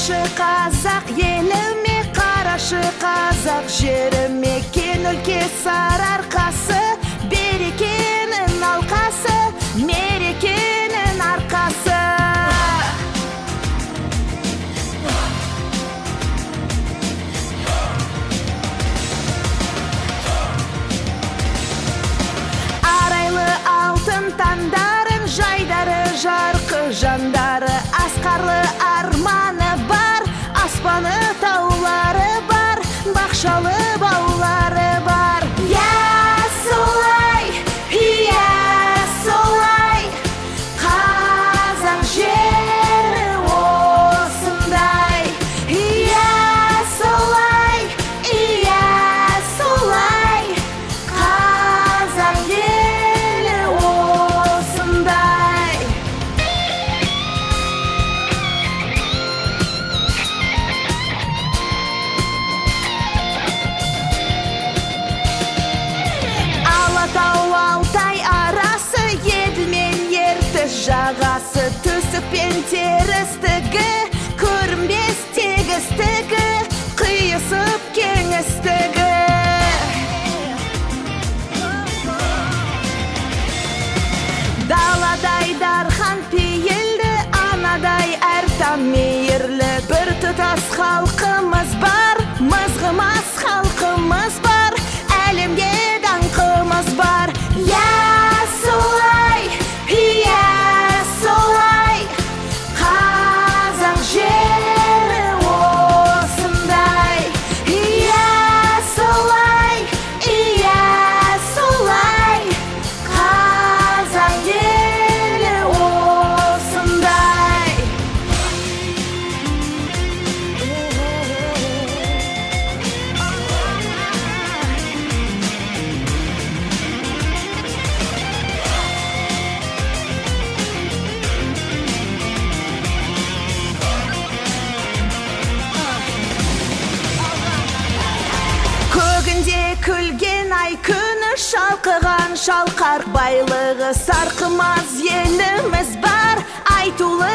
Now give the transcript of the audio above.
қарашы қазақ еліме, қарашы қазақ жеріме, кен өлке сарыарқасы, берекенің алқасы, мерекенің арқасы. Арайлы алтын таңдарын, жайдары жарқы жандары, асқарлы арманы бар, аспаны таулары бар, бақшалы баулары бар. Я солай, я солай, қазақ жері осындай. Я солай, қазақ елі осындай. Алатау Алтай арасы, Еділ мен Ертіс жағасы, түсік пен терістігі, көрінбес тегістігі, қиысып кеңістігі. Даладай дархан пейілді, анадай әр таң мейірлі, бір тұтас халқымыз бар, мызғымас халқымыз бар, әлемге даңқымыз бар. Я солай, қазақ жері осындай. Я солай, қазақ елі осындай. Көгінде күлген ай күні, шалқыған шалқар байлығы, сарқымаз еліміз бар, айтулы